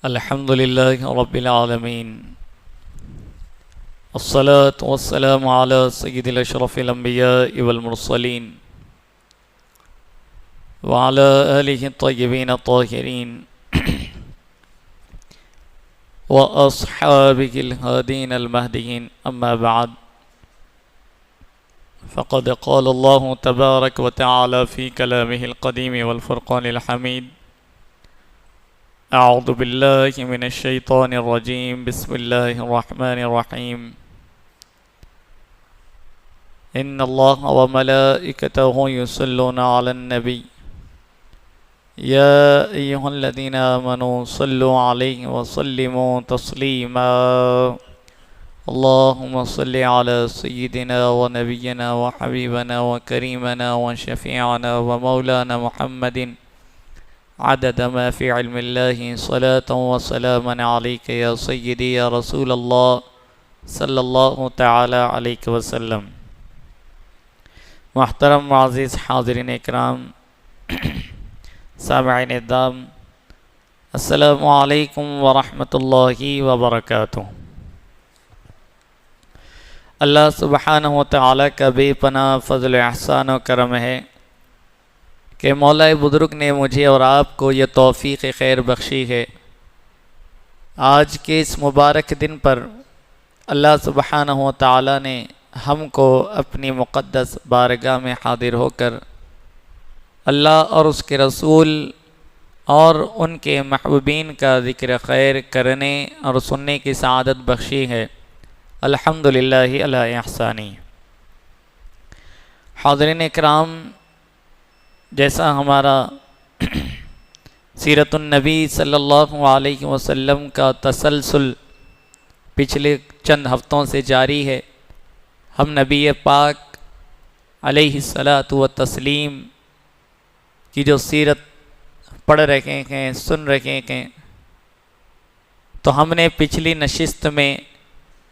الحمد لله رب العالمين الصلاة والسلام على سيد الأشرف الأنبياء والمرسلين وعلى آله الطيبين الطاهرين وأصحابه الهادين المهديين أما بعد فقد قال الله تبارك وتعالى في كلامه القديم والفرقان الحميد أعوذ بالله من الشيطان الرجيم بسم الله الرحمن الرحيم إن الله وملائكته يصلون على النبي يا أيها الذين آمنوا صلوا عليه وسلموا تسليما اللهم صل على سيدنا ونبينا وحبيبنا وكريمنا وشفيعنا ومولانا محمد عدد ما في علم الله صلاة وسلاما عليك يا سيدي يا رسول الله صلی اللہ تعالی علیہ وسلم۔ محترم معزز حاضرین اکرام، سامعین اعظام، السلام علیکم ورحمۃ اللہ وبرکاتہ۔ اللہ سبحانہ و تعالی کا بے پناہ فضل و احسان و کرم ہے کہ مولا بزرگ نے مجھے اور آپ کو یہ توفیق خیر بخشی ہے۔ آج کے اس مبارک دن پر اللہ سبحانہ و تعالی نے ہم کو اپنی مقدس بارگاہ میں حاضر ہو کر اللہ اور اس کے رسول اور ان کے محبوبین کا ذکر خیر کرنے اور سننے کی سعادت بخشی ہے۔ الحمدللہ علی احسانی۔ حاضرین اکرام، جیسا ہمارا سیرت النبی صلی اللہ علیہ وسلم کا تسلسل پچھلے چند ہفتوں سے جاری ہے، ہم نبی پاک علیہ الصلاۃ والتسلیم کی جو سیرت پڑھ رہے ہیں، سن رہے ہیں، تو ہم نے پچھلی نشست میں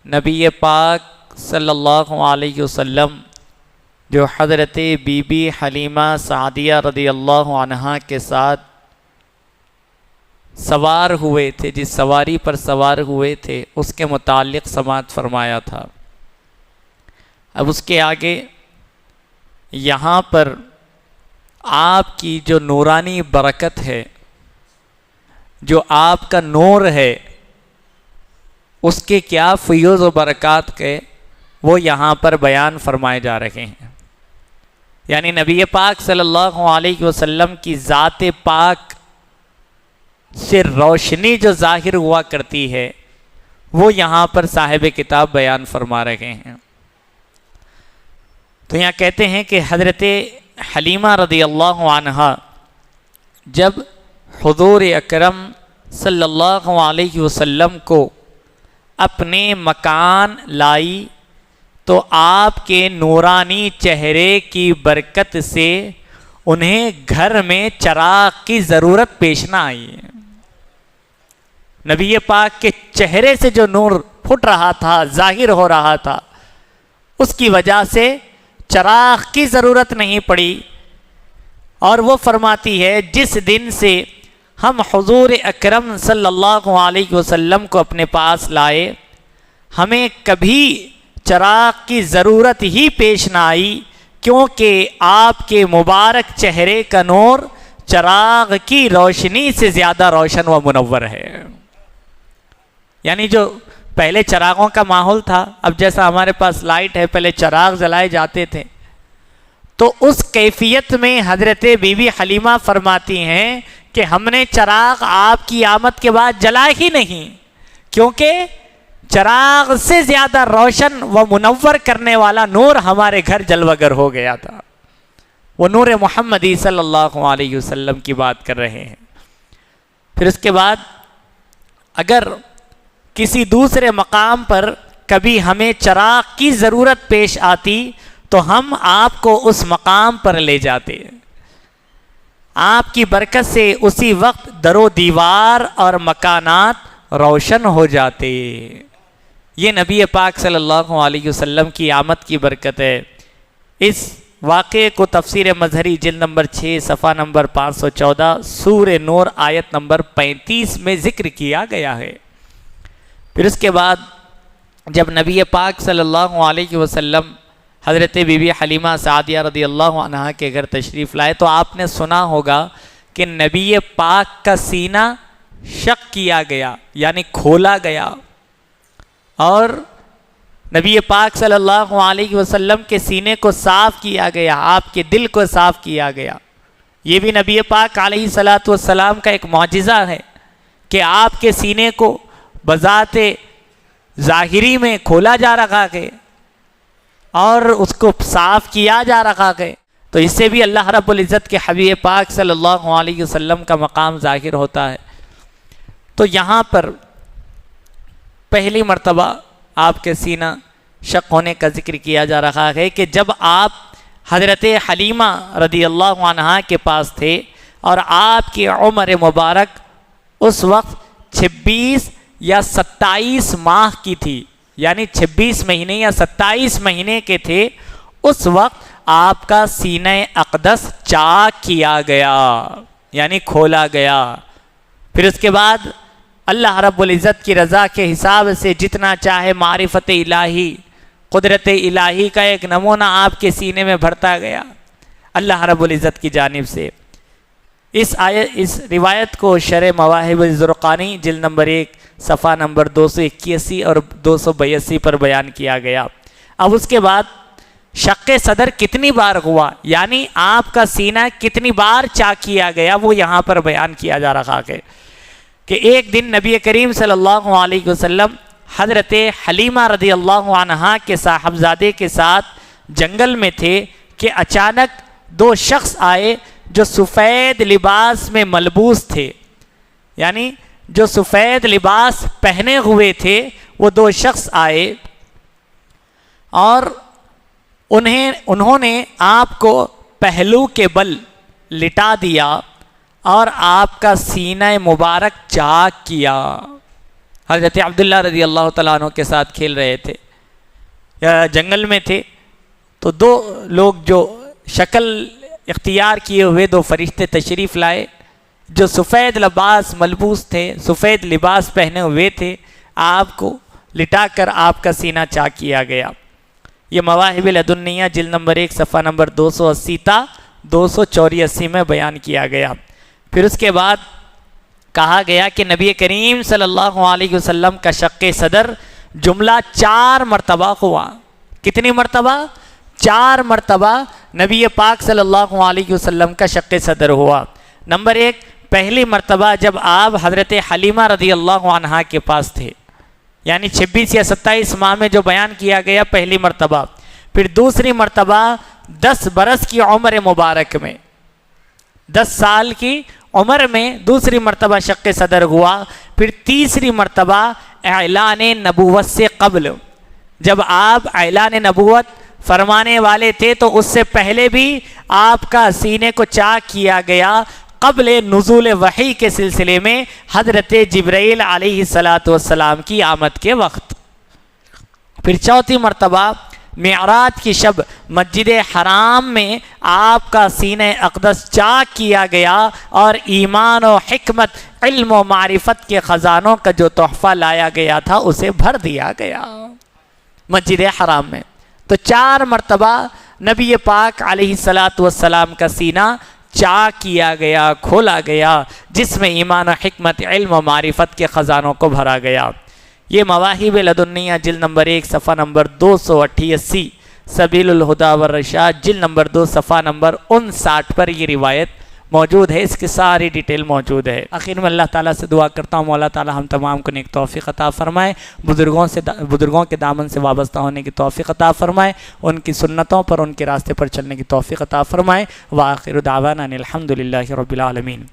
نبی پاک صلی اللہ علیہ وسلم جو حضرت بی بی حلیمہ سعدیہ رضی اللہ عنہا کے ساتھ سوار ہوئے تھے، جس سواری پر سوار ہوئے تھے، اس کے متعلق سماعت فرمایا تھا۔ اب اس کے آگے یہاں پر آپ کی جو نورانی برکت ہے، جو آپ کا نور ہے، اس کے کیا فیوز و برکات کے وہ یہاں پر بیان فرمائے جا رہے ہیں۔ یعنی نبی پاک صلی اللہ علیہ وسلم کی ذات پاک سے روشنی جو ظاہر ہوا کرتی ہے، وہ یہاں پر صاحب کتاب بیان فرما رہے ہیں۔ تو یہاں کہتے ہیں کہ حضرت حلیمہ رضی اللہ عنہا جب حضور اکرم صلی اللہ علیہ وسلم کو اپنے مکان لائی تو آپ کے نورانی چہرے کی برکت سے انہیں گھر میں چراغ کی ضرورت پیش نہ آئی۔ نبی پاک کے چہرے سے جو نور پھٹ رہا تھا، ظاہر ہو رہا تھا، اس کی وجہ سے چراغ کی ضرورت نہیں پڑی۔ اور وہ فرماتی ہے، جس دن سے ہم حضور اکرم صلی اللہ علیہ وسلم کو اپنے پاس لائے، ہمیں کبھی چراغ کی ضرورت ہی پیش نہ آئی، کیونکہ آپ کے مبارک چہرے کا نور چراغ کی روشنی سے زیادہ روشن و منور ہے۔ یعنی جو پہلے چراغوں کا ماحول تھا، اب جیسا ہمارے پاس لائٹ ہے، پہلے چراغ جلائے جاتے تھے، تو اس کیفیت میں حضرت بی بی حلیمہ فرماتی ہیں کہ ہم نے چراغ آپ کی آمد کے بعد جلائے ہی نہیں، کیونکہ چراغ سے زیادہ روشن و منور کرنے والا نور ہمارے گھر جلوگر ہو گیا تھا۔ وہ نور محمدی صلی اللہ علیہ وسلم کی بات کر رہے ہیں۔ پھر اس کے بعد اگر کسی دوسرے مقام پر کبھی ہمیں چراغ کی ضرورت پیش آتی تو ہم آپ کو اس مقام پر لے جاتے، آپ کی برکت سے اسی وقت در و دیوار اور مکانات روشن ہو جاتے۔ یہ نبی پاک صلی اللہ علیہ وسلم کی آمد کی برکت ہے۔ اس واقعے کو تفسیر مظہری جلد نمبر 6 صفحہ نمبر 514 سورہ نور آیت نمبر 35 میں ذکر کیا گیا ہے۔ پھر اس کے بعد جب نبی پاک صلی اللہ علیہ وسلم حضرت بی بی حلیمہ سعدیہ رضی اللہ عنہا کے گھر تشریف لائے تو آپ نے سنا ہوگا کہ نبی پاک کا سینہ شق کیا گیا، یعنی کھولا گیا، اور نبی پاک صلی اللہ علیہ وسلم کے سینے کو صاف کیا گیا، آپ کے دل کو صاف کیا گیا۔ یہ بھی نبی پاک علیہ الصلاۃ والسلام کا ایک معجزہ ہے کہ آپ کے سینے کو بذات ظاہری میں کھولا جا رہا ہے اور اس کو صاف کیا جا رہا ہے۔ تو اس سے بھی اللہ رب العزت کے حبیب پاک صلی اللہ علیہ وسلم کا مقام ظاہر ہوتا ہے۔ تو یہاں پر پہلی مرتبہ آپ کے سینہ شق ہونے کا ذکر کیا جا رہا ہے کہ جب آپ حضرت حلیمہ رضی اللہ عنہا کے پاس تھے اور آپ کی عمر مبارک اس وقت 26 یا 27 ماہ کی تھی، یعنی 26 مہینے یا 27 مہینے کے تھے، اس وقت آپ کا سینہ اقدس چاک کیا گیا، یعنی کھولا گیا۔ پھر اس کے بعد اللہ رب العزت کی رضا کے حساب سے جتنا چاہے معرفت الہی، قدرت الہی کا ایک نمونہ آپ کے سینے میں بھرتا گیا اللہ رب العزت کی جانب سے۔ اس روایت کو شرح مواہب الزرقانی جلد نمبر 1 صفحہ نمبر 281 اور 282 پر بیان کیا گیا۔ اب اس کے بعد شق صدر کتنی بار ہوا، یعنی آپ کا سینہ کتنی بار چاک کیا گیا، وہ یہاں پر بیان کیا جا رہا ہے کہ ایک دن نبی کریم صلی اللہ علیہ وسلم حضرت حلیمہ رضی اللہ عنہا کے صاحبزادے کے ساتھ جنگل میں تھے کہ اچانک 2 شخص آئے جو سفید لباس میں ملبوس تھے، یعنی جو سفید لباس پہنے ہوئے تھے، وہ 2 شخص آئے اور انہوں نے آپ کو پہلو کے بل لٹا دیا اور آپ کا سینہ مبارک چاک کیا۔ حضرت عبداللہ رضی اللہ تعالیٰ عنہ کے ساتھ کھیل رہے تھے یا جنگل میں تھے، تو 2 لوگ جو شکل اختیار کیے ہوئے 2 فرشتے تشریف لائے جو سفید لباس ملبوس تھے، سفید لباس پہنے ہوئے تھے، آپ کو لٹا کر آپ کا سینہ چاک کیا گیا۔ یہ مواہب لدنیہ جلد نمبر 1 صفحہ نمبر 280 تا 284 میں بیان کیا گیا۔ پھر اس کے بعد کہا گیا کہ نبی کریم صلی اللہ علیہ وسلم کا شق صدر جملہ 4 مرتبہ ہوا۔ کتنی مرتبہ؟ 4 مرتبہ نبی پاک صلی اللہ علیہ وسلم کا شق صدر ہوا۔ نمبر 1، پہلی مرتبہ جب آپ حضرت حلیمہ رضی اللہ عنہا کے پاس تھے، یعنی 26 یا 27 ماہ میں جو بیان کیا گیا پہلی مرتبہ۔ پھر دوسری مرتبہ 10 برس کی عمر مبارک میں، 10 سال کی عمر میں دوسری مرتبہ شق صدر ہوا۔ پھر تیسری مرتبہ اعلان نبوت سے قبل، جب آپ اعلان نبوت فرمانے والے تھے تو اس سے پہلے بھی آپ کا سینے کو چاک کیا گیا، قبل نزول وحی کے سلسلے میں حضرت جبرائیل علیہ السلام کی آمد کے وقت۔ پھر چوتھی مرتبہ معراج کی شب مسجد حرام میں آپ کا سینہ اقدس چاک کیا گیا اور ایمان و حکمت، علم و معرفت کے خزانوں کا جو تحفہ لایا گیا تھا اسے بھر دیا گیا مسجد حرام میں۔ تو 4 مرتبہ نبی پاک علیہ السلام کا سینہ چاک کیا گیا، کھولا گیا، جس میں ایمان و حکمت، علم و معرفت کے خزانوں کو بھرا گیا۔ یہ مواہب لدنیہ جلد نمبر 1 صفحہ نمبر 288، سبیل الہدی والرشاد جلد نمبر 2 صفحہ نمبر 59 پر یہ روایت موجود ہے، اس کی ساری ڈیٹیل موجود ہے۔ آخر میں اللہ تعالیٰ سے دعا کرتا ہوں مولا تعالیٰ ہم تمام کو نیک توفیق عطا فرمائے، بزرگوں کے دامن سے وابستہ ہونے کی توفیق عطا فرمائے، ان کی سنتوں پر، ان کے راستے پر چلنے کی توفیق عطا فرمائے۔ وآخر دعوانا ان الحمد للہ رب العالمین۔